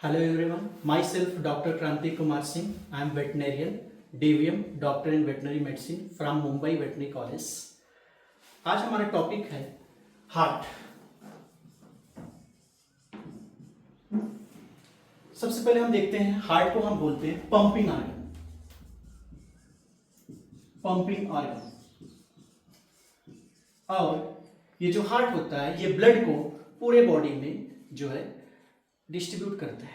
Hello everyone, myself Dr. Kranti Kumar Singh. I am veterinarian, DVM, Doctor in Veterinary Medicine from Mumbai Veterinary College. आज हमारा topic है heart. सबसे पहले हम देखते हैं हार्ट को हम बोलते हैं पंपिंग ऑर्गन। Pumping organ. और ये जो हार्ट होता है ये ब्लड को पूरे बॉडी में जो है डिस्ट्रीब्यूट करता है।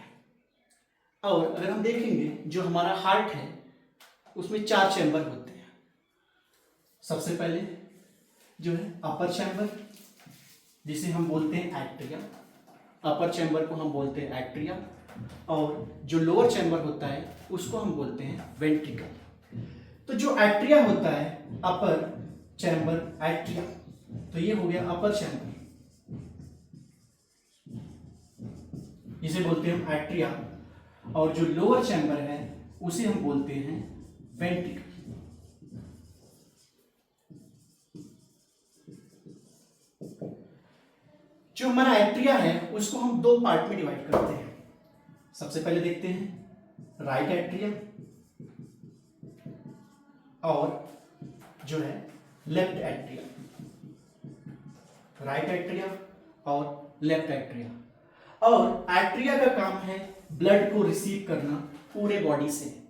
और अगर हम देखेंगे जो हमारा हार्ट है उसमें 4 चैम्बर होते हैं। सबसे पहले जो है अपर चैम्बर जिसे हम बोलते हैं एट्रिया। अपर चैम्बर को हम बोलते हैं एट्रिया। और जो लोअर चैम्बर होता है उसको हम बोलते हैं वेंट्रिकल। तो जो एट्रिया होता है अपर चैम्बर एट्रिया, तो ये हो गया अपर चैम्बर, इसे बोलते हैं हम एट्रिया। और जो लोअर चैम्बर है उसे हम बोलते हैं वेंट्रिकल। जो हमारा एट्रिया है उसको हम 2 पार्ट में डिवाइड करते हैं। सबसे पहले देखते हैं राइट एट्रिया और जो है लेफ्ट एट्रिया। राइट एट्रिया और लेफ्ट एट्रिया। और एट्रिया का काम है ब्लड को रिसीव करना पूरे बॉडी से,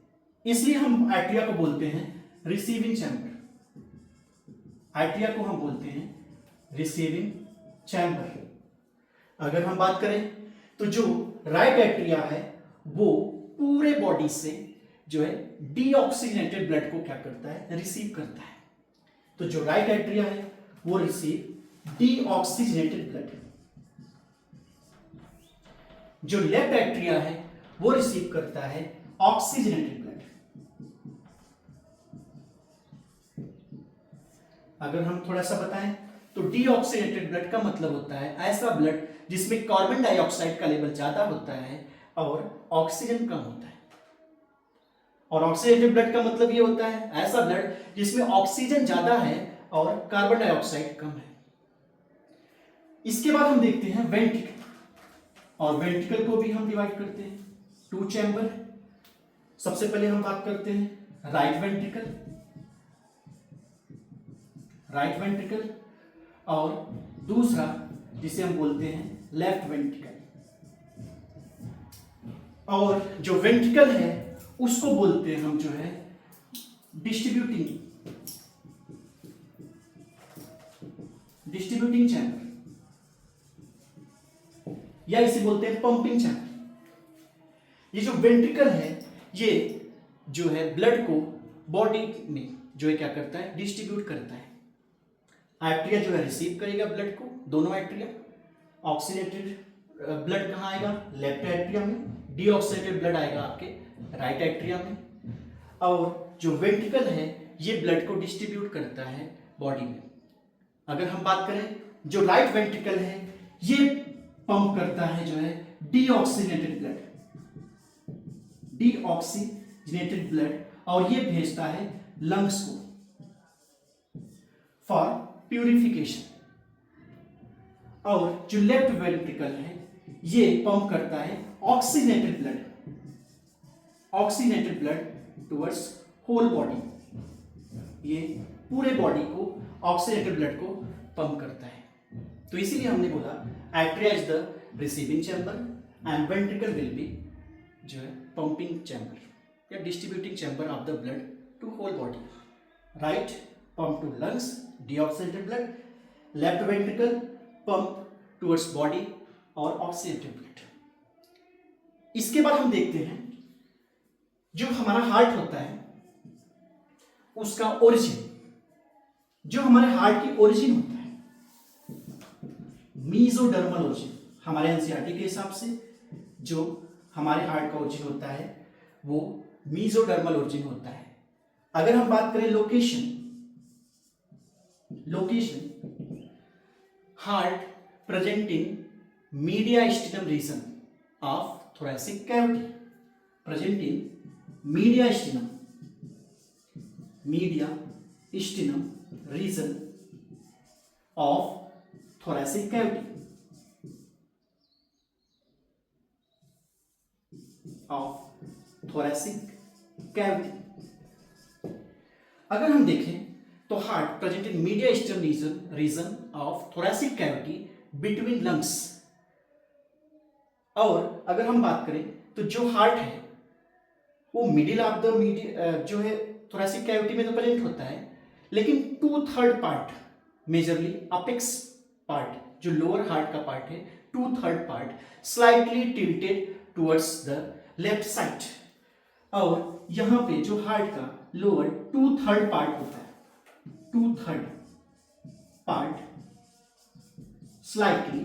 इसलिए हम एट्रिया को बोलते हैं रिसीविंग चैम्बर। एट्रिया को हम बोलते हैं रिसीविंग चैम्बर। अगर हम बात करें तो जो राइट एट्रिया है वो पूरे बॉडी से जो है डीऑक्सीजनेटेड ब्लड को क्या करता है, रिसीव करता है। तो जो राइट एट्रिया है वो रिसीव डीऑक्सीजनेटेड ब्लड। जो लेफ्ट एट्रिया है वो रिसीव करता है ऑक्सीजनेटेड ब्लड। अगर हम थोड़ा सा बताएं तो डीऑक्सीजनेटेड ब्लड का मतलब होता है ऐसा ब्लड जिसमें कार्बन डाइऑक्साइड का लेवल ज्यादा होता है और ऑक्सीजन कम होता है। और ऑक्सीजनेटेड ब्लड का मतलब ये होता है ऐसा ब्लड जिसमें ऑक्सीजन ज्यादा है और कार्बन डाइऑक्साइड कम है। इसके बाद हम देखते हैं वेंट्रिकल। और वेंट्रिकल को भी हम डिवाइड करते हैं 2 चैम्बर। सबसे पहले हम बात करते हैं राइट वेंट्रिकल। राइट वेंट्रिकल और दूसरा जिसे हम बोलते हैं लेफ्ट वेंट्रिकल। और जो वेंट्रिकल है उसको बोलते हैं हम जो है डिस्ट्रीब्यूटिंग चैम्बर, या इसे बोलते हैं पंपिंग चैम्बर। ये जो वेंट्रिकल है ये जो है ब्लड को बॉडी में जो है क्या करता है, डिस्ट्रीब्यूट करता है। एट्रिया जो है रिसीव करेगा ब्लड को, दोनों एट्रिया। ऑक्सीजनेटेड ब्लड कहाँ आएगा, लेफ्ट एट्रिया में। डीऑक्सीजनेटेड ब्लड आएगा आपके राइट एट्रिया में। और जो वेंट्रिकल है ये ब्लड को डिस्ट्रीब्यूट करता है बॉडी में। अगर हम बात करें जो राइट वेंट्रिकल है ये पंप करता है जो है डीऑक्सीजनेटेड ब्लड। डीऑक्सीजनेटेड ब्लड और ये भेजता है लंग्स को फॉर प्यूरिफिकेशन। और जो लेफ्ट वेंट्रिकल है ये पंप करता है oxygenated blood. Oxygenated blood towards whole body. ये पूरे बॉडी को ऑक्सीजनेटेड ब्लड को पंप करता है। तो इसीलिए हमने बोला atria is the receiving chamber and ventricle will be जो है पंपिंग चैम्बर या distributing chamber of the blood to whole body. Right pump to lungs deoxygenated blood, left ventricle pump towards body और ऑक्सीजनेटेड ब्लड। इसके बाद हम देखते हैं जो हमारा हार्ट होता है उसका ओरिजिन। जो हमारे हार्ट की ओरिजिन होता है मीजोडर्मल ओरिजिन। हमारे एनसीईआरटी के हिसाब से जो हमारे हार्ट का ओरिजिन होता है वो मीजोडर्मल ओरिजिन होता है। अगर हम बात करें location heart presenting mediastinum region of thoracic cavity, presenting mediastinum region of thoracic cavity. Of thoracic cavity. अगर हम देखें तो heart present in mediastinum region of thoracic cavity between lungs. और अगर हम बात करें तो जो हार्ट है वो मिडिल ऑफ द मीडिया जो है थोरैसिक कैविटी में तो प्रेजेंट होता है, लेकिन 2/3 पार्ट मेजरली अपेक्स पार्ट जो लोअर हार्ट का पार्ट है 2/3 part slightly tilted towards the left side. और यहां पे जो हार्ट का लोअर 2/3 पार्ट होता है 2/3 part slightly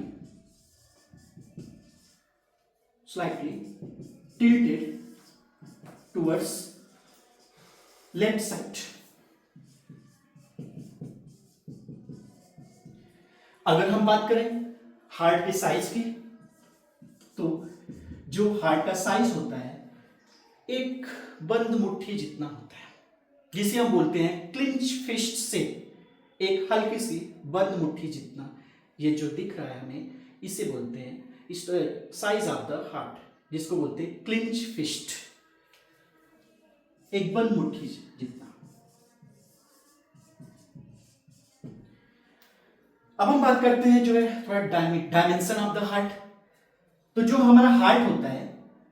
tilted towards left side। अगर हम बात करें हार्ट के साइज की तो जो हार्ट का साइज होता है एक बंद मुट्ठी जितना होता है, जिसे हम बोलते हैं क्लिंच फिस्ट से एक हल्की सी बंद मुट्ठी जितना। ये जो दिख रहा है हमें इसे बोलते हैं इस साइज ऑफ द हार्ट, जिसको बोलते हैं क्लिंच फिस्ट, एक बंद मुट्ठी जितना। अब हम बात करते हैं जो है थोड़ा डायमेंशन ऑफ द हार्ट। तो जो हमारा हार्ट होता है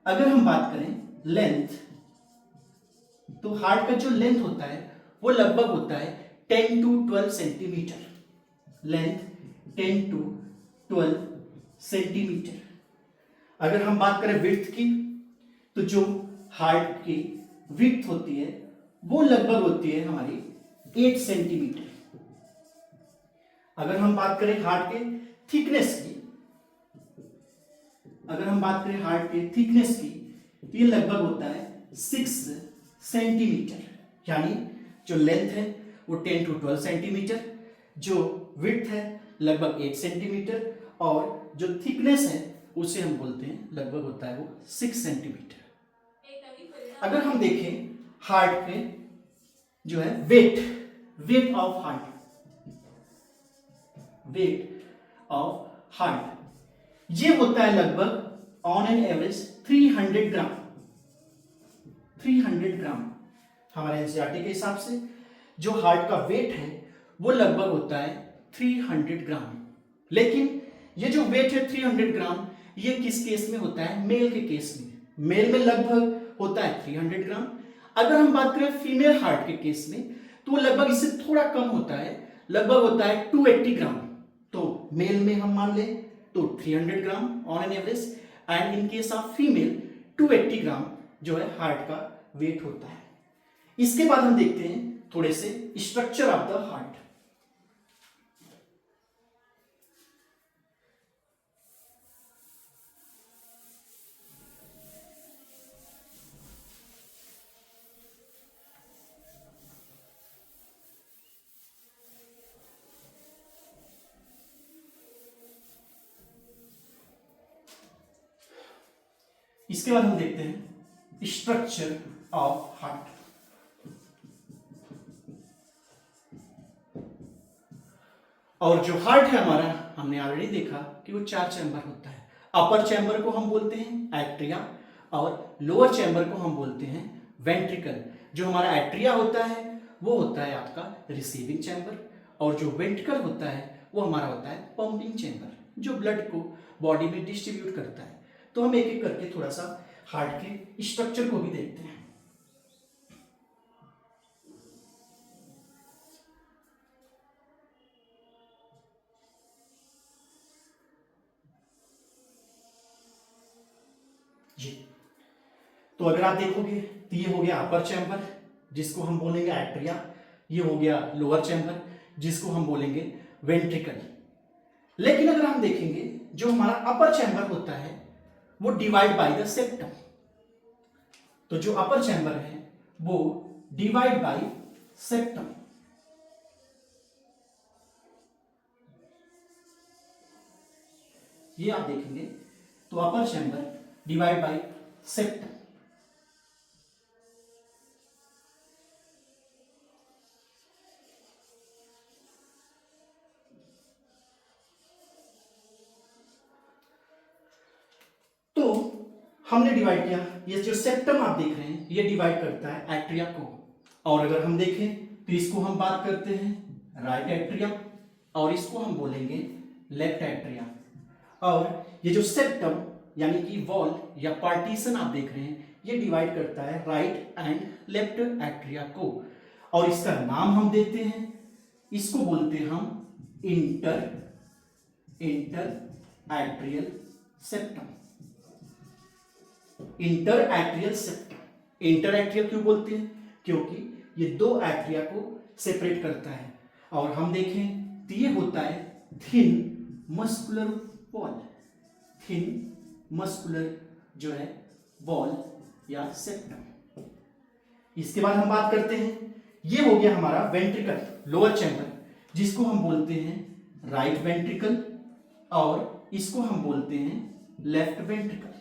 अगर हम बात करें लेंथ, तो हार्ट का जो लेंथ होता है वो लगभग होता है 10 to 12 centimetre. Length 10 to 12 centimetre. अगर हम बात करें विड्थ की तो जो हार्ट की विड्थ होती है वो लगभग होती है हमारी 8 सेंटीमीटर। अगर हम बात करें हार्ट के थिकनेस की, अगर हम बात करें हार्ट के थिकनेस की तो ये लगभग होता है 6 सेंटीमीटर। यानी जो लेंथ है वो 10 to 12 सेंटीमीटर, जो विड्थ है लगभग 8 सेंटीमीटर, और जो थिकनेस है उसे हम बोलते हैं लगभग होता है वो 6 सेंटीमीटर। अगर हम देखें हार्ट पे जो है weight of heart, weight of heart ये होता है लगभग ऑन एन एवरेज 300 ग्राम। 300 ग्राम हमारे एनसीईआरटी के हिसाब से जो हार्ट का वेट है वो लगभग होता है 300 ग्राम। लेकिन ये जो वेट है 300 ग्राम ये किस केस में होता है? मेल के केस में। मेल में लगभग होता है 300 ग्राम। अगर हम बात करें फीमेल हार्ट के केस में तो वो लगभग इससे थोड़ा कम होता है, लगभग होता है 280 ग्राम। तो मेल में हम मान लें तो 300 gram on an average, and in case of female 280 gram जो है हार्ट का वेट होता है। इसके बाद हम देखते हैं थोड़े से स्ट्रक्चर ऑफ द हार्ट। इसके बाद हम देखते हैं स्ट्रक्चर ऑफ हार्ट। और जो हार्ट है हमारा हमने ऑलरेडी देखा कि वो 4 चैम्बर होता है। अपर चैम्बर को हम बोलते हैं एट्रिया और लोअर चैम्बर को हम बोलते हैं वेंट्रिकल। जो हमारा एट्रिया होता है वो होता है आपका रिसीविंग चैम्बर, और जो वेंट्रिकल होता है वो हमारा होता है पंपिंग चैम्बर, जो ब्लड को बॉडी में डिस्ट्रीब्यूट करता है। तो हम एक एक करके थोड़ा सा हार्ट के स्ट्रक्चर को भी देखते हैं। जी, तो अगर आप देखोगे तो ये हो गया अपर चैम्बर जिसको हम बोलेंगे एट्रिया, ये हो गया लोअर चैम्बर जिसको हम बोलेंगे वेंट्रिकल। लेकिन अगर हम देखेंगे जो हमारा अपर चैम्बर होता है वो डिवाइड बाय द सेप्टम। तो जो अपर चैम्बर है वो डिवाइड बाय सेप्टम। ये आप देखेंगे तो अपर चैम्बर डिवाइड बाय सेप्टम। तो हमने डिवाइड किया, ये जो सेप्टम आप देख रहे हैं ये डिवाइड करता है एट्रिया को। और अगर हम देखें तो इसको हम बात करते हैं राइट एट्रिया और इसको हम बोलेंगे लेफ्ट एट्रिया। और ये जो सेप्टम यानी कि वॉल या पार्टीशन आप देख रहे हैं ये डिवाइड करता है राइट एंड लेफ्ट एट्रिया को। और इसका नाम हम देते हैं, इसको बोलते हैं हम inter atrial septum. Inter atrial septum. Inter atrial क्यों बोलते हैं? क्योंकि ये दो एट्रिया को सेपरेट करता है। और हम देखें तो ये होता है thin muscular wall, thin muscular जो है वॉल या सेप्टम। इसके बाद हम बात करते हैं, ये हो गया हमारा वेंट्रिकल लोअर चैम्बर, जिसको हम बोलते हैं राइट वेंट्रिकल और इसको हम बोलते हैं लेफ्ट वेंट्रिकल।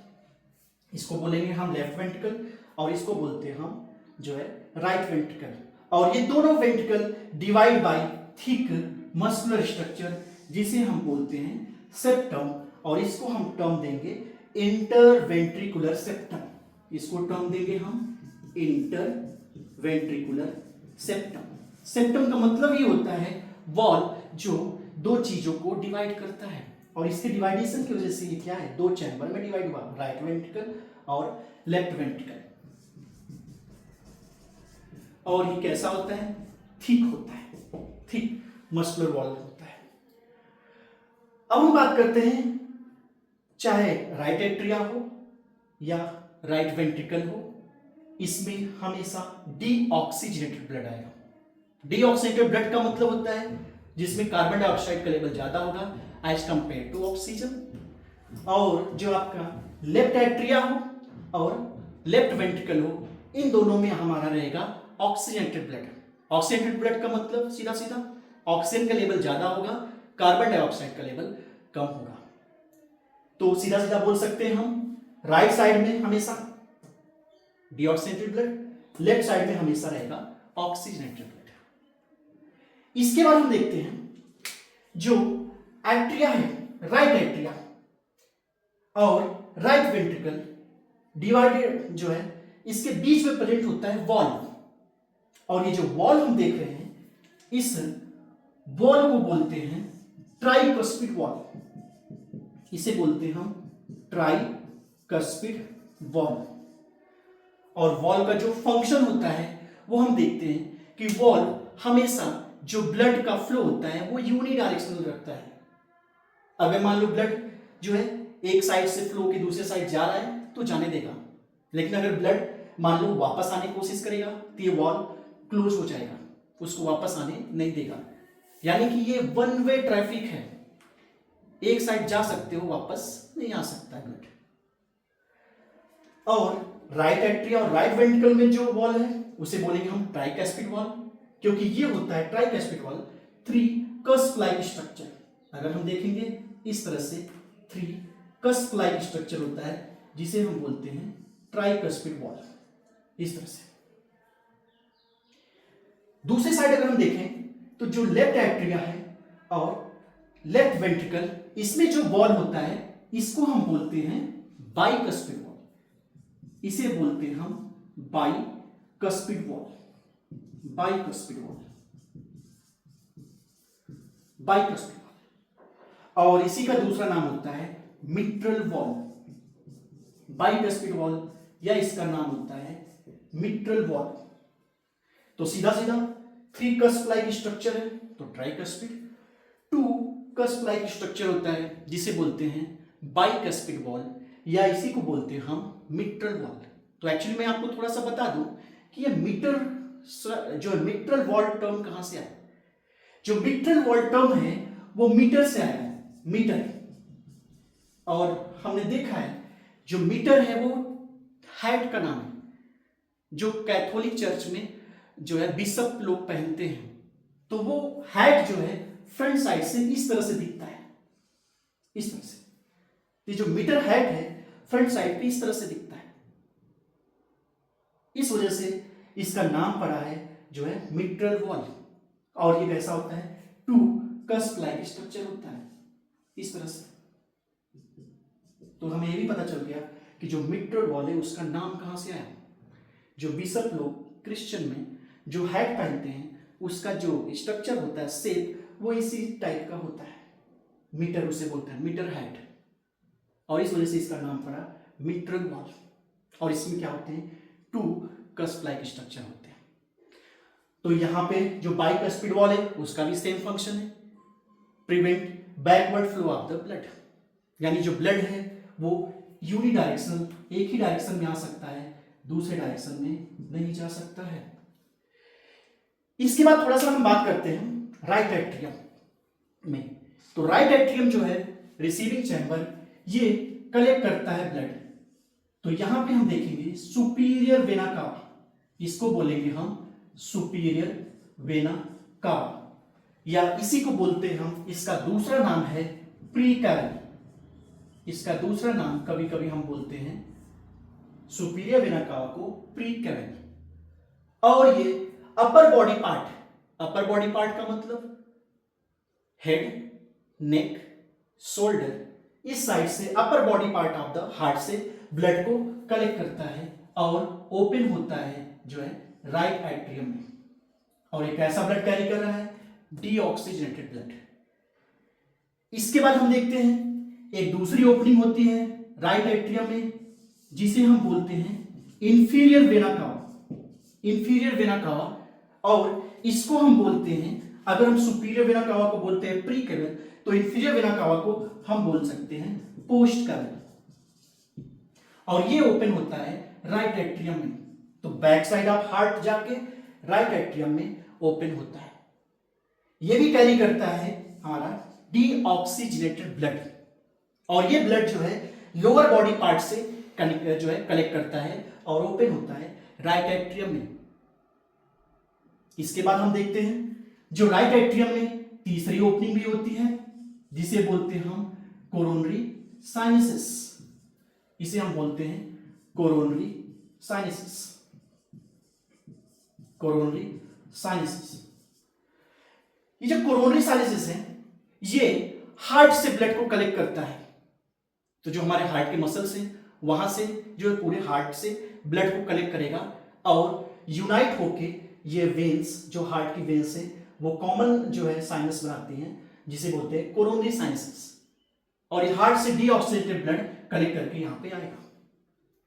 इसको बोलेंगे हम लेफ्ट वेंट्रिकल और इसको बोलते हैं हम जो है राइट वेंट्रिकल। और ये दोनों ventricle divide by thick muscular structure जिसे हम बोलते हैं सेप्टम, और इसको हम टर्म देंगे इंटरवेंट्रिकुलर सेप्टम। इसको टर्म देंगे हम इंटरवेंट्रिकुलर सेप्टम। सेप्टम का मतलब ये होता है वॉल जो दो चीजों को डिवाइड करता है, और इसके डिवाइडेशन की वजह से ये क्या है, दो चैम्बर में डिवाइड हुआ, राइट वेंट्रिकल और लेफ्ट वेंट्रिकल। और ये कैसा होता है? थिक होता है, थिक मस्कुलर वॉल होता है। अब हम बात करते हैं, चाहे राइट एट्रिया हो या राइट वेंट्रिकल हो, इसमें हमेशा डीऑक्सीजनेटेड ब्लड आएगा। डीऑक्सीजनेटेड ब्लड का मतलब होता है जिसमें कार्बन डाइऑक्साइड का लेवल ज्यादा होगा एज कंपेयर टू ऑक्सीजन। और जो आपका लेफ्ट एट्रिया हो और लेफ्ट वेंट्रिकल हो, इन दोनों में हमारा रहेगा ऑक्सीजनेटेड ब्लड। ऑक्सीजनेटेड ब्लड का मतलब सीधा सीधा ऑक्सीजन का लेवल ज्यादा होगा, कार्बन डाइऑक्साइड का लेवल कम होगा। तो सीधा सीधा बोल सकते हैं हम राइट साइड में हमेशा डीऑक्सीजनेटेड ब्लड, लेफ्ट साइड में हमेशा रहेगा ऑक्सीजनेटेड ब्लड। इसके बाद हम देखते हैं जो एट्रिया है, राइट एट्रिया और राइट वेंट्रिकल डिवाइडेड जो है, इसके बीच में प्रेजेंट होता है वॉल। और ये जो वॉल हम देख रहे हैं, इस वॉल को बोलते हैं ट्राइकस्पिड वॉल। इसे बोलते हैं हम ट्राइकस्पिड वॉल। और वॉल का जो फंक्शन होता है वो हम देखते हैं कि वॉल हमेशा जो ब्लड का फ्लो होता है वो यूनिडायरेक्शनल रखता है। अगर मान लो ब्लड जो है एक साइड से फ्लो के दूसरे साइड जा रहा है तो जाने देगा, लेकिन अगर ब्लड मान लो वापस आने की कोशिश करेगा तो ये वॉल क्लोज हो जाएगा, उसको वापस आने नहीं देगा। यानी कि ये वन वे ट्रैफिक है, एक साइड जा सकते हो, वापस नहीं आ सकता है ब्लड। और राइट एट्रिया और राइट वेंट्रिकल में जो वॉल है उसे बोलेंगे हम ट्राइकस्पिड वॉल, क्योंकि ये होता है tricuspid wall three cusp like structure. अगर हम देखेंगे इस तरह से थ्री कस्प लाइक स्ट्रक्चर होता है जिसे हम बोलते हैं ट्राइकस्पिड वॉल, इस तरह से। दूसरी साइड अगर हम देखें तो जो लेफ्ट एट्रिया है और लेफ्ट वेंट्रिकल, इसमें जो वॉल होता है इसको हम बोलते हैं बाइकस्पिड वॉल। इसे बोलते हैं हम bicuspid valve, bicuspid wall, bicuspid wall. और इसी का दूसरा नाम होता है मिट्रल वॉल। बाइकस्पिड वॉल या इसका नाम होता है मिट्रल वॉल। तो सीधा सीधा थ्री कस्प लाइक स्ट्रक्चर है तो tricuspid, two cusp like structure होता है जिसे बोलते हैं बाइकस्पिड वॉल, या इसी को बोलते हैं हम मिट्रल वॉल। तो एक्चुअली मैं आपको थोड़ा सा बता दूं कि ये मीटर जो मिट्रल वॉल टर्म कहां से आया। जो मिट्रल वॉल टर्म है वो मीटर से आया है, मीटर। और हमने देखा है जो मीटर है वो हैट का नाम है, जो कैथोलिक चर्च में जो है बिशप लोग पहनते हैं। तो वो हैट जो है फ्रंट साइड से इस तरह से दिखता है, इस तरह से। ये जो मीटर हैट है फ्रंट साइड पे इस तरह से दिखता है, इस वजह से इसका नाम पड़ा है जो है मिट्रल वॉल। और ये कैसा होता है, टू कस्प लाइक स्ट्रक्चर होता है, इस तरह से। तो हमें ये भी पता चल गया कि जो मिट्रल वॉल है उसका नाम कहां से आया। जो बिशप लोग क्रिश्चियन में जो हैट पहनते हैं उसका जो स्ट्रक्चर होता है, शेप, वो इसी टाइप का होता है। मीटर उसे बोलते हैं, मीटर हैट, और इस वजह से इसका नाम पड़ा मिट्रल वॉल। और इसमें क्या होते हैं, 2 कस्प लाइक स्ट्रक्चर होते हैं। तो यहां पे जो बाइकस्पिड वॉल है उसका भी सेम फंक्शन है, prevent backward flow of the blood, यानी जो ब्लड है वो यूनिडायरेक्शनल, एक ही डायरेक्शन में आ सकता है, दूसरे डायरेक्शन में नहीं जा सकता है। इसके बाद थोड़ा सा हम बात करते हैं राइट एट्रियम में। तो राइट एट्रियम जो है रिसीविंग चैम्बर, ये कलेक्ट करता है ब्लड। तो यहां पे हम देखेंगे सुपीरियर वेना कावा, इसको बोलेंगे हम सुपीरियर वेना कावा, या इसी को बोलते हैं हम, इसका दूसरा नाम है प्रीकैवल। इसका दूसरा नाम कभी कभी हम बोलते हैं सुपीरियर वेना कावा को प्रीकैवल। और ये अपर बॉडी पार्ट, अपर बॉडी पार्ट का मतलब हेड, नेक, शोल्डर, इस साइड से अपर body part of the heart से ब्लड को कलेक्ट करता है और ओपन होता है जो है राइट एट्रियम में। और एक ऐसा ब्लड कैरी कर रहा है, डीऑक्सीजनेटेड ब्लड। इसके बाद हम देखते हैं एक दूसरी ओपनिंग होती है राइट एट्रियम में, जिसे हम बोलते हैं इंफीरियर वेना कावा, इंफीरियर वेना कावा। और इसको हम बोलते हैं, अगर हम सुपीरियर वेना कावा को बोलते हैं प्रीकैवल, तो इंफीरियर वेना कावा को हम बोल सकते हैं पोस्ट कैवल। और ये ओपन होता है राइट एट्रियम में। तो बैक साइड ऑफ हार्ट जाके राइट एट्रियम में ओपन होता है। ये भी कैरी करता है हमारा डीऑक्सीजनेटेड ब्लड, और ये ब्लड जो है लोअर बॉडी पार्ट से जो है कलेक्ट करता है और ओपन होता है राइट एट्रियम में। इसके बाद हम देखते हैं जो राइट एट्रियम में तीसरी ओपनिंग भी होती है, जिसे बोलते हैं हम कोरोनरी साइनसेस। इसे हम बोलते हैं कोरोनरी साइनसेस, कोरोनरी साइनसेस। ये जो कोरोनरी साइनसेस है, ये हार्ट से ब्लड को कलेक्ट करता है। तो जो हमारे हार्ट के मसल्स हैं वहां से जो है पूरे हार्ट से ब्लड को कलेक्ट करेगा और यूनाइट होके ये वेन्स, जो हार्ट की वेन्स है, वो कॉमन जो है साइनस बनाती हैं, जिसे बोलते हैं कोरोनरी साइनसेस। और ये हार्ट से डीऑक्सीजनेटेड ब्लड कलेक्ट करके यहां पे आएगा।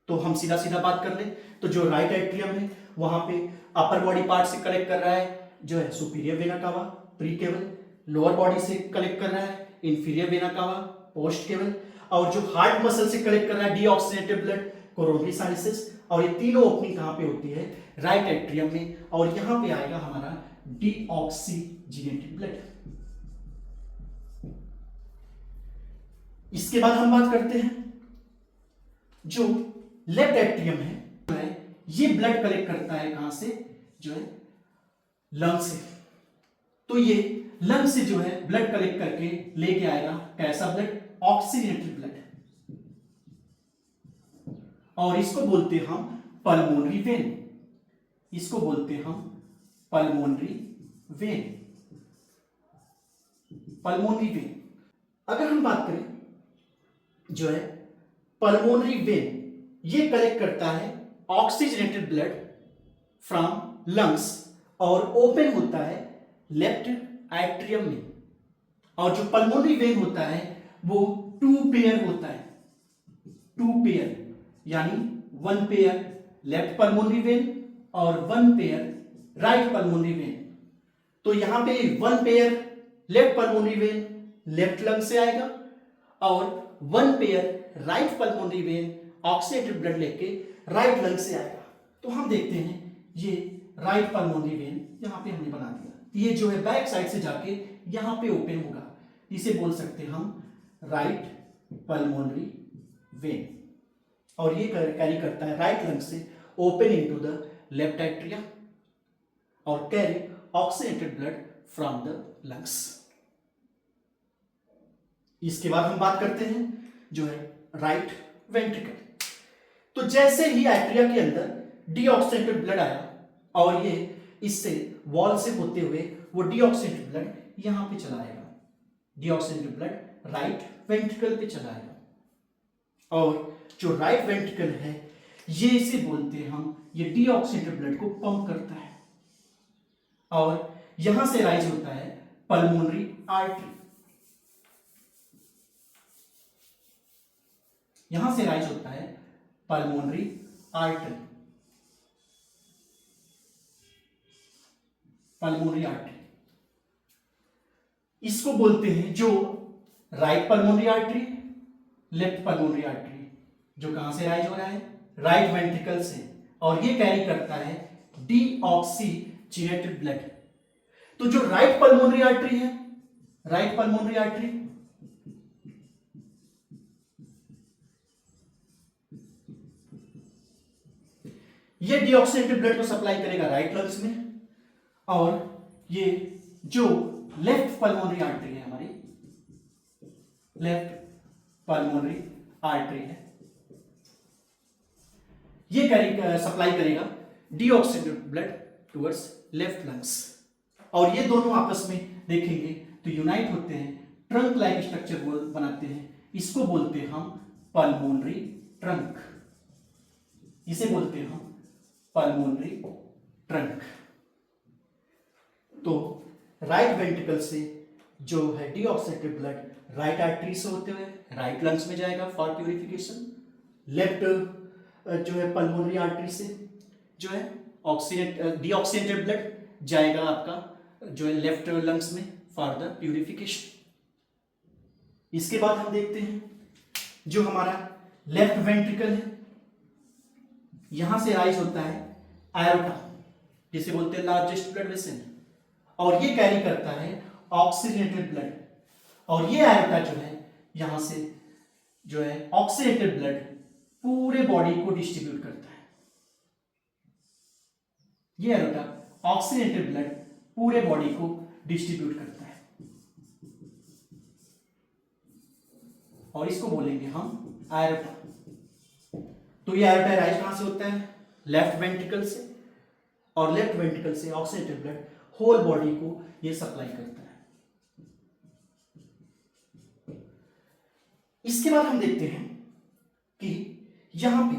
तो हम सीधा सीधा बात कर लें तो जो राइट एट्रियम है वहां पे अपर बॉडी पार्ट से कलेक्ट कर रहा है जो है superior vena cava precaval, lower body से कलेक्ट कर रहा है inferior vena cava post caval, और जो हार्ट मसल से कलेक्ट कर रहा है डीऑक्सीजनेटेड ब्लड कोरोनरी साइनसेस। और ये तीनों ओपनिंग कहां पे होती है, राइट एट्रियम में, और यहां पे आएगा हमारा डीऑक्सीजनेटेड ब्लड। इसके बाद हम बात करते हैं जो लेफ्ट एट्रियम है, ये ब्लड कलेक्ट करता है कहां से, जो है लंग से। तो ये लंग से जो है ब्लड कलेक्ट करके लेके आएगा कैसा ब्लड, ऑक्सीजनेटेड ब्लड, और इसको बोलते हैं हम पल्मोनरी वेन। इसको बोलते हैं हम पल्मोनरी वेन, पल्मोनरी वेन। अगर हम बात करें जो है पल्मोनरी वेन, ये कलेक्ट करता है ऑक्सीजनेटेड ब्लड फ्रॉम लंग्स और ओपन होता है लेफ्ट एट्रियम में। और जो पल्मोनरी वेन होता है वो 2 पेयर होता है, 2 पेयर, यानी 1 पेयर लेफ्ट पल्मोनरी वेन और 1 पेयर राइट पल्मोनरी वेन। तो यहां पे 1 pair left pulmonary vein left lung से आएगा और 1 pair right pulmonary vein oxygenated blood लेके राइट लंग से आएगा। तो हम देखते हैं ये राइट पल्मोनरी वेन यहां पे हमने बना दिया, ये जो है बैक साइड से जाके यहां पे ओपन होगा, इसे बोल सकते हैं हम राइट पल्मोनरी वेन। और ये कैरी करता है राइट लंग से open into the left atrium और carry oxygenated blood from the lungs. इसके बाद हम बात करते हैं जो है राइट वेंट्रिकल। तो जैसे ही एट्रिया के अंदर डीऑक्सीजनेटेड ब्लड आया और ये इससे वॉल से होते हुए वो डीऑक्सीजनेटेड ब्लड यहां पे चला आएगा, डीऑक्सीजनेटेड ब्लड राइट वेंट्रिकल पे चला आएगा। और जो राइट वेंट्रिकल है ये इसे बोलते हैं हम, ये डीऑक्सीनेटेड ब्लड को पंप करता है। और यहां से राइज होता है पल्मोनरी आर्टरी, यहां से राइज होता है पल्मोनरी आर्टरी, पल्मोनरी आर्टरी। इसको बोलते हैं जो right pulmonary artery, left pulmonary artery, जो कहां से राइज हो रहा है, राइट वेंट्रिकल से, और ये कैरी करता है डीऑक्सीजनेटेड ब्लड। तो जो राइट पल्मोनरी आर्टरी है, राइट पल्मोनरी आर्टरी ये डीऑक्सीनेटेड ब्लड को सप्लाई करेगा राइट लंग्स में, और ये जो लेफ्ट पल्मोनरी आर्टरी है हमारी, लेफ्ट पल्मोनरी आर्टरी है, ये सप्लाई करेगा deoxygenated blood towards left lungs. और ये दोनों आपस में देखेंगे तो यूनाइट होते हैं, ट्रंक लाइक स्ट्रक्चर बनाते हैं। इसको बोलते हैं हम पल्मोनरी ट्रंक, इसे बोलते हैं हम पल्मोनरी ट्रंक। तो राइट वेंट्रिकल से जो है डीऑक्सीनेटेड ब्लड राइट आर्टरी से होते हुए राइट लंग्स में जाएगा फॉर प्यूरिफिकेशन। लेफ्ट जो है पल्मोनरी आर्टरी से जो है डीऑक्सीनेटेड ब्लड जाएगा आपका जो है लेफ्ट लंग्स में फॉर द प्यूरिफिकेशन। इसके बाद हम देखते हैं जो हमारा लेफ्ट वेंट्रिकल है, यहां से राइज होता है एरोटा, जिसे बोलते हैं लार्जेस्ट ब्लड वेसल, और ये कैरी करता है ऑक्सीजनेटेड ब्लड। और ये एरोटा जो है यहां से जो है ऑक्सीजनेटेड ब्लड पूरे बॉडी को डिस्ट्रीब्यूट करता है। ये एरोटा ऑक्सीजनेटेड ब्लड पूरे बॉडी को डिस्ट्रीब्यूट करता है, और इसको बोलेंगे हम एरोटा। तो ये एरोटा राइज कहां से होता है, लेफ्ट वेंट्रिकल से, और लेफ्ट वेंट्रिकल से ऑक्सीजनेटेड ब्लड होल बॉडी को ये सप्लाई करता है। इसके बाद हम देखते हैं कि यहां पे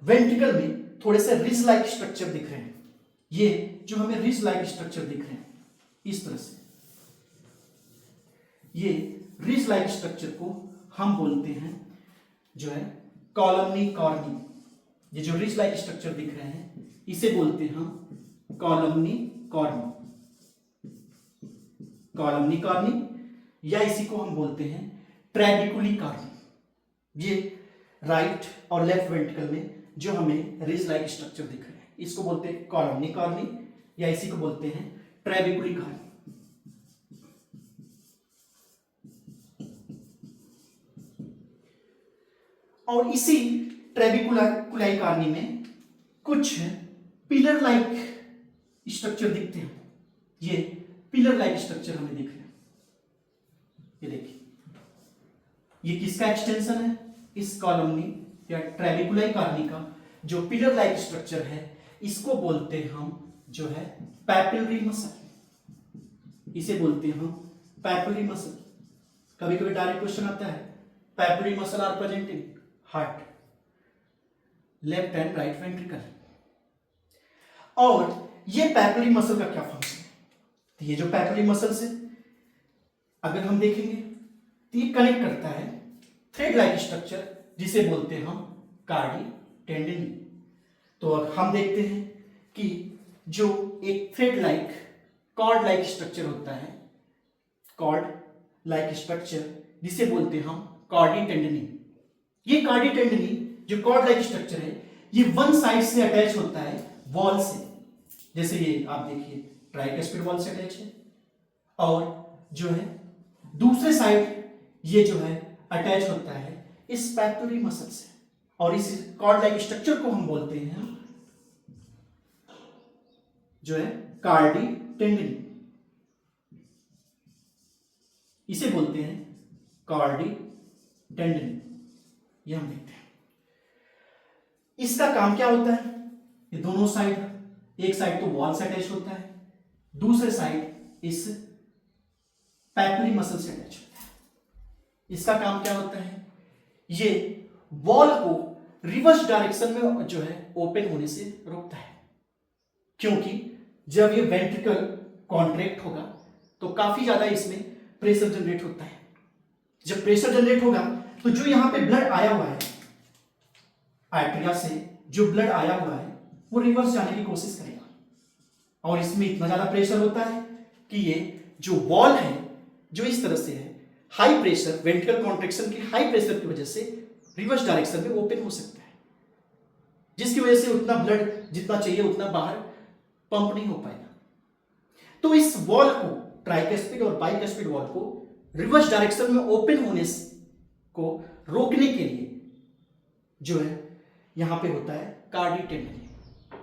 वेंट्रिकल में थोड़े से रिज लाइक स्ट्रक्चर दिख रहे हैं। ये जो हमें रिज लाइक स्ट्रक्चर दिख रहे हैं इस तरह से, ये रिज लाइक स्ट्रक्चर को हम बोलते हैं जो है कॉलमनी कॉर्नी। ये जो रिज लाइक स्ट्रक्चर दिख रहे हैं इसे बोलते हैं हम कॉलमनी कॉर्नी, कॉलमनी कॉर्नी, या इसी को हम बोलते हैं ट्रेबिकुली कॉर्नी। ये राइट और लेफ्ट वेंट्रिकल में जो हमें रिज लाइक स्ट्रक्चर दिख रहे हैं इसको बोलते हैं कॉलमनी कॉर्नी, या इसी को बोलते हैं ट्रेबिकुली कॉर्नी। और इसी ट्रेबिकुलाई कॉर्नी में कुछ पिलर लाइक स्ट्रक्चर दिखते हैं। ये पिलर लाइक स्ट्रक्चर हमें दिख रहे हैं, ये देखिए, ये किसका एक्सटेंशन है, इस कॉलमनी या ट्रेबिकुलाई कॉर्नी का जो पिलर लाइक स्ट्रक्चर है इसको बोलते हैं हम जो है पैपिलरी मसल, इसे बोलते हैं हम पैपिलरी मसल। कभी कभी डायरेक्ट क्वेश्चन आता है, papillary muscle are present in heart, left and right ventricle. और ये पैपिलरी मसल का क्या फंक्शन है, तो ये जो पैपिलरी मसल से अगर हम देखेंगे तो ये कनेक्ट करता है थ्रेड लाइक स्ट्रक्चर जिसे बोलते हैं हम कार्डी टेंडिनी। तो अब हम देखते हैं कि जो एक thread like cord like structure होता है, कॉर्ड लाइक स्ट्रक्चर जिसे बोलते हैं हम कार्डी टेंडिनी। ये कार्डी टेंडिनी जो कॉर्ड लाइक स्ट्रक्चर है ये वन साइड से अटैच होता है वॉल से, जैसे ये आप देखिए ट्राइकस्पिड वॉल से अटैच है, और जो है दूसरे साइड ये जो है अटैच होता है इस पैपिलरी मसल से, और इस कॉर्ड लाइक स्ट्रक्चर को हम बोलते हैं जो है कार्डी टेंडिनी, इसे बोलते हैं कार्डी टेंडिनी। ये हम देखते हैं इसका काम क्या होता है, ये दोनों साइड, एक साइड तो वॉल से अटैच होता है, दूसरे साइड इस पैपिलरी मसल से अटैच होता है। इसका काम क्या होता है, ये वॉल को रिवर्स डायरेक्शन में जो है ओपन होने से रोकता है, क्योंकि जब ये वेंट्रिकल कॉन्ट्रैक्ट होगा तो काफी ज्यादा इसमें प्रेशर जनरेट होता है। जब प्रेशर जनरेट होगा तो जो यहां पे ब्लड आया हुआ है, आर्टरिया से जो ब्लड आया हुआ है वो रिवर्स जाने की कोशिश करेगा, और इसमें इतना ज्यादा प्रेशर होता है कि ये जो वॉल है जो इस तरह से है, हाई प्रेशर, वेंट्रिकल कॉन्ट्रैक्शन की हाई प्रेशर की वजह से रिवर्स डायरेक्शन में ओपन हो सकता है, जिसकी वजह से उतना ब्लड जितना चाहिए उतना बाहर पंप नहीं हो पाएगा। तो इस वॉल को, ट्राइकस्पिड और बाइकस्पिड वॉल को रिवर्स डायरेक्शन में ओपन होने को रोकने के लिए जो है यहां पे होता है कार्डी टेंडनी।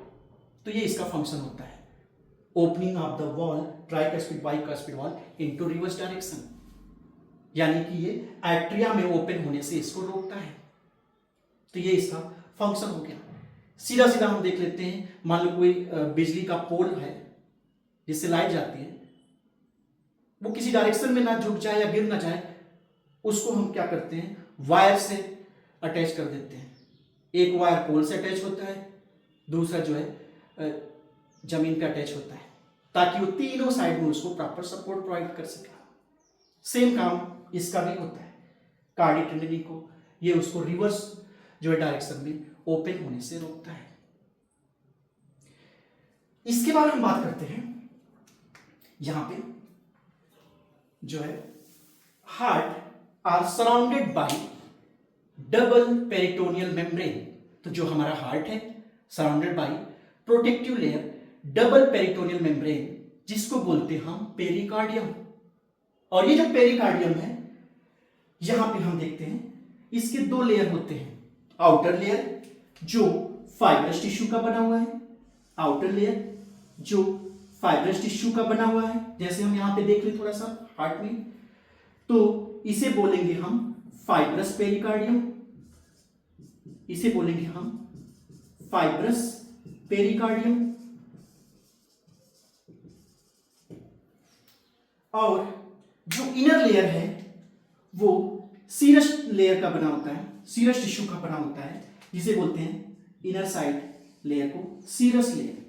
तो ये इसका फंक्शन होता है, opening of the wall, tricuspid bicuspid valve into reverse direction, यानी कि ये एट्रिया में ओपन होने से इसको रोकता है। तो ये इसका फंक्शन हो गया। सीधा सीधा हम देख लेते हैं, मान लो कोई बिजली का पोल है जिससे लाइट जाती है, वो किसी डायरेक्शन में ना झुक जाए या गिर ना जाए, उसको हम क्या करते हैं, वायर से अटैच कर देते हैं। एक वायर पोल से अटैच होता है, दूसरा जो है जमीन पे अटैच होता है, ताकि वो तीनों साइड में उसको प्रॉपर सपोर्ट प्रोवाइड कर सके। सेम काम इसका भी होता है, कार्डी टेंडनी को ये उसको रिवर्स जो है डायरेक्शन में ओपन होने से रोकता है। इसके बाद हम बात करते हैं यहां पे जो है heart are surrounded by double peritoneal membrane. तो जो हमारा हार्ट है surrounded by protective layer double peritoneal membrane, जिसको बोलते हम पेरिकार्डियम। और ये जो पेरिकार्डियम है यहां पे हम देखते हैं इसके दो लेयर होते हैं, आउटर लेयर जो फाइब्रस टिश्यू का बना हुआ है, आउटर लेयर जो फाइब्रस टिश्यू का बना हुआ है, जैसे हम यहां पे देख ले थोड़ा सा हार्ट में, तो इसे बोलेंगे हम फाइब्रस पेरिकार्डियम, इसे बोलेंगे हम फाइब्रस पेरिकार्डियम। और जो इनर लेयर है वो सीरस लेयर का बना होता है, सीरस टिश्यू का बना होता है, जिसे बोलते हैं इनर साइड लेयर को सीरस लेयर।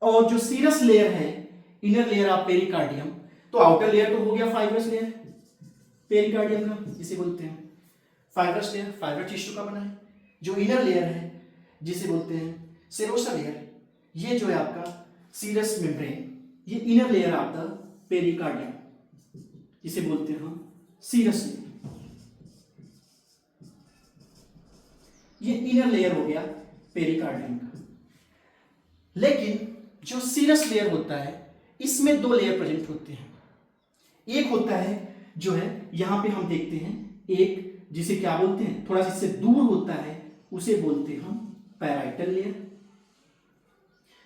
और जो सीरस लेयर है, इनर लेयर ऑफ पेरिकार्डियम, तो आउटर लेयर तो हो गया फाइब्रस लेयर पेरिकार्डियम का, जिसे बोलते हैं फाइब्रस लेयर, फाइब्रस टिश्यू का बना है। जो इनर लेयर है जिसे बोलते हैं सेरोसा लेयर, ये जो है आपका सीरस मेम्ब्रेन, ये inner layer of the pericardium, जिसे बोलते हैं हम सीरस लेयर। ये इनर लेयर हो गया पेरिकार्डियम का। लेकिन जो सीरस लेयर होता है इसमें दो लेयर प्रेजेंट होते हैं। एक होता है जो है यहां पे हम देखते हैं, एक जिसे क्या बोलते हैं, थोड़ा सा इससे दूर होता है, उसे बोलते हैं हम पैराइटल लेयर।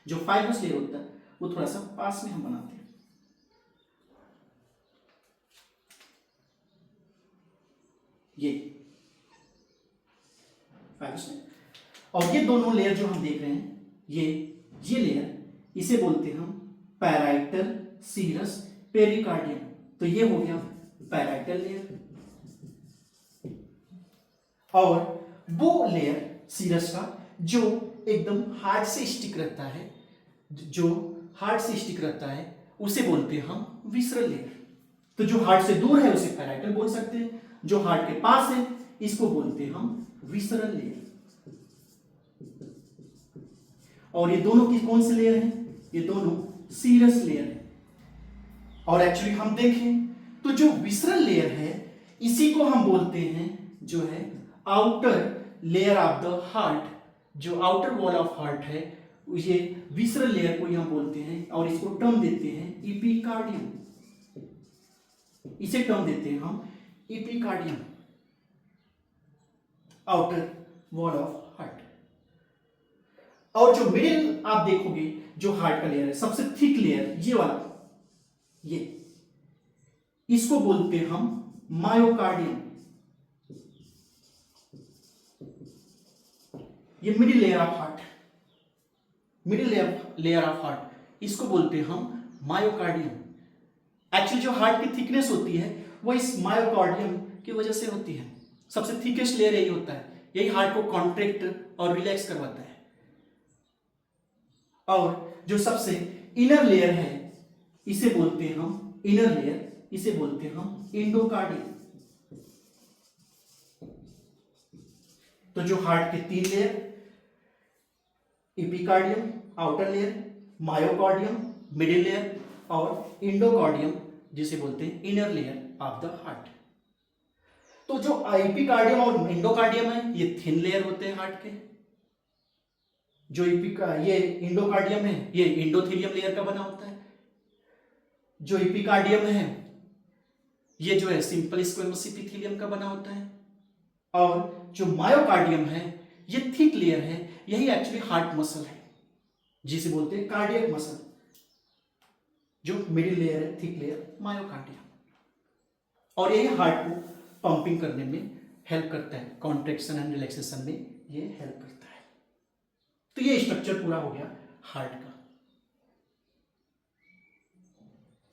जो फाइब्रस लेयर होता है वो थोड़ा सा पास में हम बनाते हैं। ये फाइब्रस लेयर, और ये दोनों लेयर जो हम देख रहे हैं, ये लेयर इसे बोलते हैं हम पैराइटल सीरस पेरिकार्डियम। तो ये हो गया पैराइटल लेयर। और वो लेयर सीरस का जो एकदम हार्ट से स्टिक रहता है, जो हार्ट से स्टिक रहता है, उसे बोलते हैं हम विसरल लेयर। तो जो हार्ट से दूर है उसे पैराइटल बोल सकते हैं, जो हार्ट के पास है इसको बोलते हैं हम विसरल लेयर। और ये दोनों की कौन से लेयर हैं? ये दोनों सीरस लेयर है। और एक्चुअली हम देखें तो जो विसरल लेयर है इसी को हम बोलते हैं जो है outer layer of the heart. जो आउटर वॉल ऑफ हार्ट है ये विसरल लेयर को हम बोलते हैं, और इसको टर्म देते हैं इपिकार्डियम। इसे टर्म देते हैं हम इपिकार्डियम, आउटर वॉल ऑफ हार्ट। और जो मिडिल आप देखोगे जो हार्ट का लेयर है, सबसे थिक लेयर ये वाला, ये इसको बोलते हैं हम मायोकार्डियम। ये middle layer of heart, middle layer of heart, इसको बोलते हैं हम मायोकार्डियम। एक्चुअली जो हार्ट की थिकनेस होती है वो इस मायोकार्डियम की वजह से होती है। सबसे थिकेस्ट लेयर यही होता है, यही हार्ट को कॉन्ट्रैक्ट और रिलैक्स करवाता है। और जो सबसे इनर लेयर है इसे बोलते हैं हम इनर लेयर, इसे बोलते हैं हम एंडोकार्डियम। तो जो हार्ट के 3 layer, epicardium outer layer, myocardium middle layer और एंडोकार्डियम जिसे बोलते हैं inner layer of the heart. तो जो एपिकार्डियम और एंडोकार्डियम है ये थिन लेयर होते हैं हार्ट के। जो ये एंडोकार्डियम है ये एंडोथेलियम लेयर का बना होता है। जो एपिकार्डियम है ये जो है सिंपल स्क्वेमस एपिथेलियम का बना होता है। और जो मायोकार्डियम है ये थिक लेयर है, यही एक्चुअली हार्ट मसल है जिसे बोलते हैं कार्डियक मसल। जो मिडिल लेयर है थिक लेयर मायोकार्डियम, और यही हार्ट को पंपिंग करने में हेल्प करता है, कॉन्ट्रैक्शन एंड रिलैक्सेशन में ये हेल्प करता है। तो ये स्ट्रक्चर पूरा हो गया हार्ट का।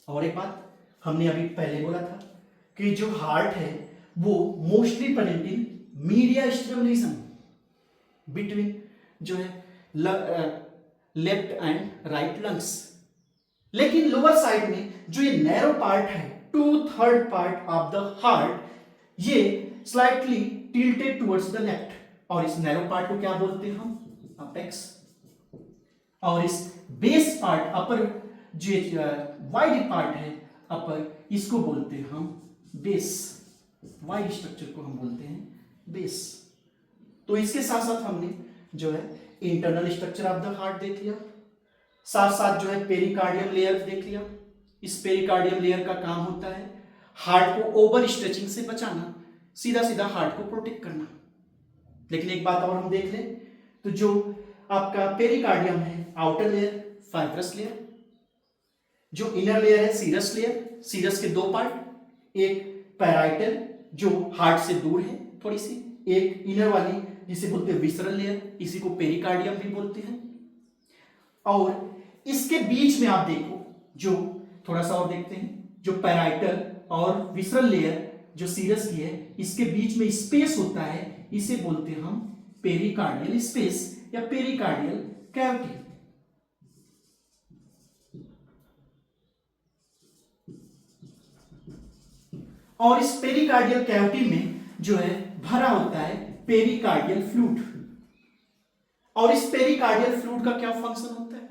और एक बात हमने अभी पहले बोला था कि जो हार्ट है वो mostly present in mediastinum region between जो है लेफ्ट एंड राइट लंग्स। लेकिन लोअर साइड में जो ये नैरो पार्ट है 2/3 पार्ट ऑफ द हार्ट ये slightly tilted towards the left, और इस नैरो पार्ट को क्या बोलते हैं हम अपेक्स। और इस बेस पार्ट अपर जो वाइड पार्ट है अपर, इसको बोलते हैं हम बेस। वाइड स्ट्रक्चर को हम बोलते हैं बेस। तो इसके साथ साथ हमने जो है internal structure of the heart देख लिया, साथ साथ जो है पेरिकार्डियम लेयर देख लिया। इस पेरिकार्डियम लेयर का काम होता है हार्ट को ओवर स्ट्रेचिंग से बचाना, सीधा सीधा हार्ट को प्रोटेक्ट करना। लेकिन एक बात और हम देख लें तो जो आपका पेरिकार्डियम है आउटर लेयर फाइब्रस लेयर, जो इनर लेयर है सीरस लेयर। सीरस के 2 पार्ट, एक पैराइटल जो हार्ट से दूर है थोड़ी सी, एक इनर वाली जिसे बोलते हैं विसरल लेयर, इसी को पेरिकार्डियम भी बोलते हैं। और इसके बीच में आप देखो जो थोड़ा सा और देखते हैं, जो पैराइटल और विसरल लेयर जो सीरस की है इसके बीच में स्पेस होता है, इसे बोलते हैं हम पेरिकार्डियल स्पेस या पेरिकार्डियल कैविटी। और इस पेरिकार्डियल कैविटी में जो है भरा होता है पेरिकार्डियल फ्लूइड। और इस पेरिकार्डियल फ्लूइड का क्या फंक्शन होता है?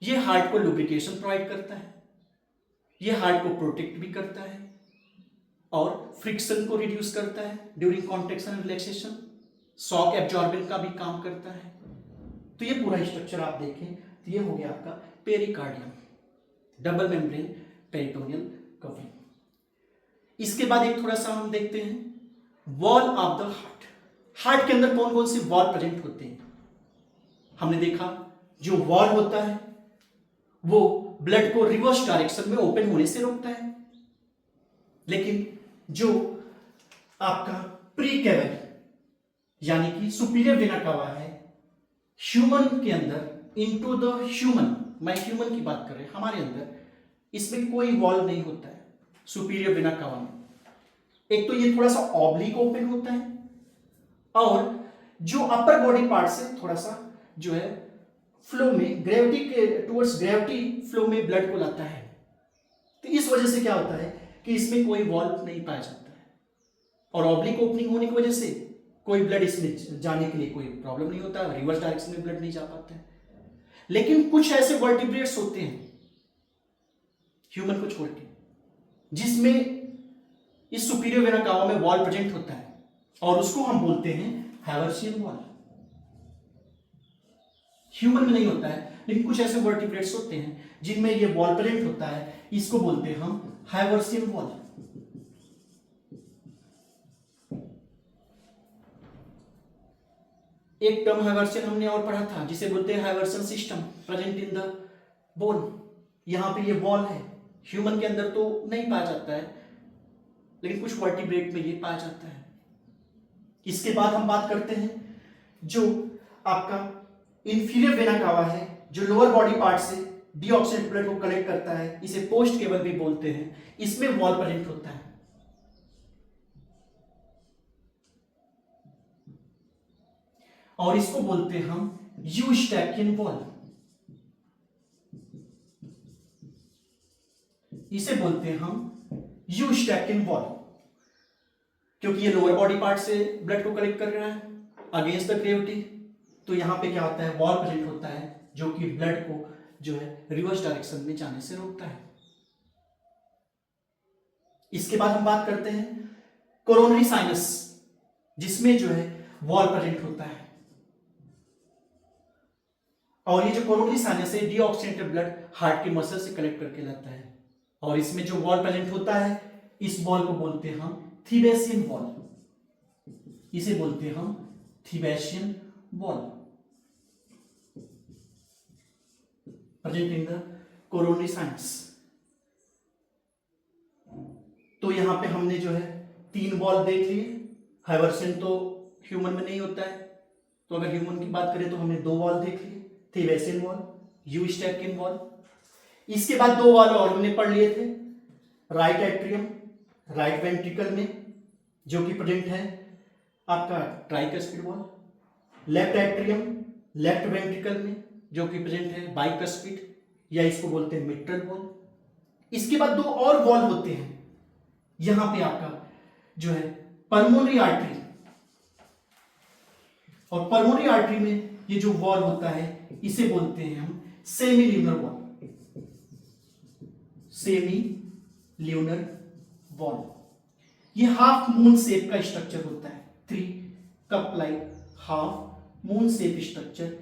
ये हार्ट को लुब्रिकेशन प्रोवाइड करता है, ये हार्ट को प्रोटेक्ट भी करता है और फ्रिक्शन को रिड्यूस करता है during contraction and relaxation, shock absorbent का भी काम करता है। तो ये पूरा स्ट्रक्चर आप देखें तो ये हो गया आपका pericardium, double membrane peritoneal covering. इसके बाद एक थोड़ा सा हम देखते हैं wall of the heart. Heart के अंदर कौन कौन से वॉल प्रेजेंट होते हैं? हमने देखा जो वॉल होता है वो ब्लड को रिवर्स डायरेक्शन में ओपन होने से रोकता है। लेकिन जो आपका प्रीकेवल यानी कि सुपीरियर वेना कावा है ह्यूमन के अंदर, इनटू द ह्यूमन, मैं ह्यूमन की बात कर रहे हैं, हमारे अंदर इसमें कोई वॉल नहीं होता है सुपीरियर वेना कावा में। एक तो ये थोड़ा सा ऑब्लिक ओपन होता है और जो अपर बॉडी पार्ट से थोड़ा सा जो है फ्लो में ग्रेविटी के टुवर्ड्स ग्रेविटी फ्लो में ब्लड को लाता है। तो इस वजह से क्या होता है कि इसमें कोई वॉल नहीं पाया जाता है और ऑब्लिक ओपनिंग होने की वजह से कोई ब्लड इसमें जाने के लिए कोई प्रॉब्लम नहीं होता, रिवर्स डायरेक्शन में ब्लड नहीं जा पाता है। लेकिन कुछ ऐसे वर्टिब्रेट्स होते हैं ह्यूमन को छोड़ के जिसमें इस सुपीरियर वेना कावा में वॉल प्रेजेंट होता है और उसको हम बोलते हैं हैवर्सियन वॉल। ह्यूमन में नहीं होता है लेकिन कुछ ऐसे वर्टिब्रेट्स होते हैं जिनमें ये वॉल प्रेजेंट होता है, इसको बोलते हैं हम हैवर्सियन वॉल। एक टर्म हैवर्सियन हमने और पढ़ा था जिसे बोलते हैं Haversian system present in the bone. यहां पे ये वॉल है, ह्यूमन के अंदर तो नहीं पाया जाता है लेकिन कुछ वर्टिब्रेट में ये पाया जाता है। इसके बाद हम बात करते हैं जो आपका इंफीरियर वेना कावा है जो लोअर बॉडी पार्ट से डीऑक्सीजनेटेड ब्लड को कलेक्ट करता है, इसे पोस्ट केबल भी बोलते हैं। इसमें वॉल प्रेजेंट होता है और इसको बोलते हैं हम यूस्टैकियन वॉल। इसे बोलते हैं हम यूस्टैकियन वॉल, क्योंकि ये लोअर बॉडी पार्ट से ब्लड को कलेक्ट कर रहा है अगेंस्ट द ग्रेविटी। तो यहां पे क्या होता है, वॉल प्रेजेंट होता है जो कि ब्लड को जो है रिवर्स डायरेक्शन में जाने से रोकता है। इसके बाद हम बात करते हैं कोरोनरी साइनस, जिसमें जो है वॉल प्रेजेंट होता है। और ये जो कोरोनरी साइनस है डीऑक्सीजनेटेड ब्लड हार्ट के मसल से कलेक्ट करके लाता है, और इसमें जो वॉल प्रेजेंट होता है इस वॉल को बोलते हैं हम थीबेसियन वॉल। इसे बोलते हैं हम Thebesian valve, present in the coronary sinus. तो यहां पे हमने जो है 3 वॉल देख लिए। हाइवर्सन तो ह्यूमन में नहीं होता है, तो अगर ह्यूमन की बात करें तो हमने 2 वॉल देख लिए, थीबेसियन वॉल, यूस्टैकियन वॉल। इसके बाद 2 वॉल और हमने पढ़ लिए थे, राइट एट्रियम राइट वेंट्रिकल में जो कि प्रेजेंट है आपका tricuspid wall, left atrium left ventricle में जो कि प्रेजेंट है बाइकस्पिड, या इसको बोलते हैं मिट्रल वॉल। इसके बाद 2 और वॉल होते हैं यहां पे आपका जो है पल्मोनरी आर्टरी, और पल्मोनरी आर्टरी में ये जो वॉल होता है इसे बोलते हैं हम semi lunar wall, semi lunar wall. ये हाफ मून शेप का स्ट्रक्चर होता है, 3 cup like half moon shape structure,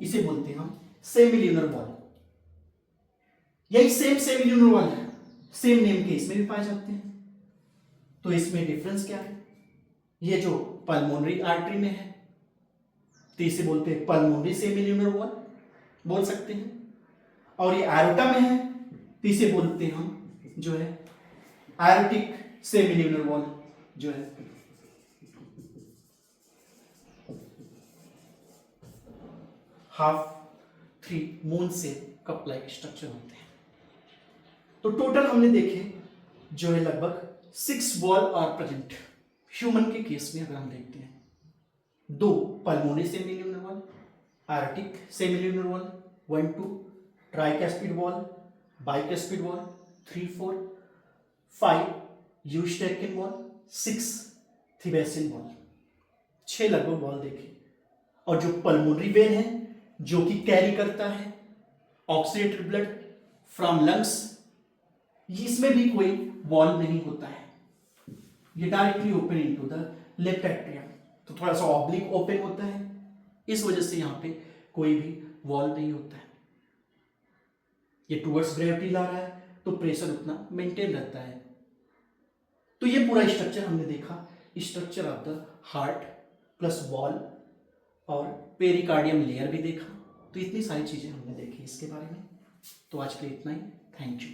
इसे बोलते हैं हम सेमी ल्यूनर वॉल। यही सेम सेमी ल्यूनर वॉल है, सेम नेम के इसमें भी पाए जाते हैं। तो इसमें डिफरेंस क्या है, ये जो पल्मोनरी आर्टरी में है तो इसे बोलते हैं पल्मोनरी सेमी ल्यूनर वॉल बोल सकते हैं, और ये एरोटा में है तो इसे बोलते हैं हम जो है एरोटिक सेमी ल्यूनर वॉल जो है। हाफ 3 मून से कप लाइक स्ट्रक्चर होते हैं। तो टोटल हमने देखे जो है लगभग 6 वॉल आर प्रेजेंट ह्यूमन के केस में। अगर हम देखते हैं 2 pulmonary semi lunar valve, aortic semi lunar valve, 1 2 tricuspid valve, bicuspid valve, 3 4 5 Eustachian valve, 6 Thebesian valve. 6 लगभग वॉल देखे। और जो पल्मोनरी वेन है जो कि कैरी करता है ऑक्सीडेटेड ब्लड फ्रॉम लंग्स, इसमें भी कोई वॉल नहीं होता है, ये directly open into the left atrium, तो थोड़ा सा ऑब्लिक ओपन होता है, इस वजह से यहां पे कोई भी वॉल नहीं होता है। ये टुवर्ड्स ग्रेविटी ला रहा है तो प्रेशर उतना मेंटेन रहता है। तो ये पूरा स्ट्रक्चर हमने देखा, structure of the heart plus wall, और पेरिकार्डियम लेयर भी देखा। तो इतनी सारी चीजें हमने देखी इसके बारे में। तो आज के लिए इतना ही, थैंक यू।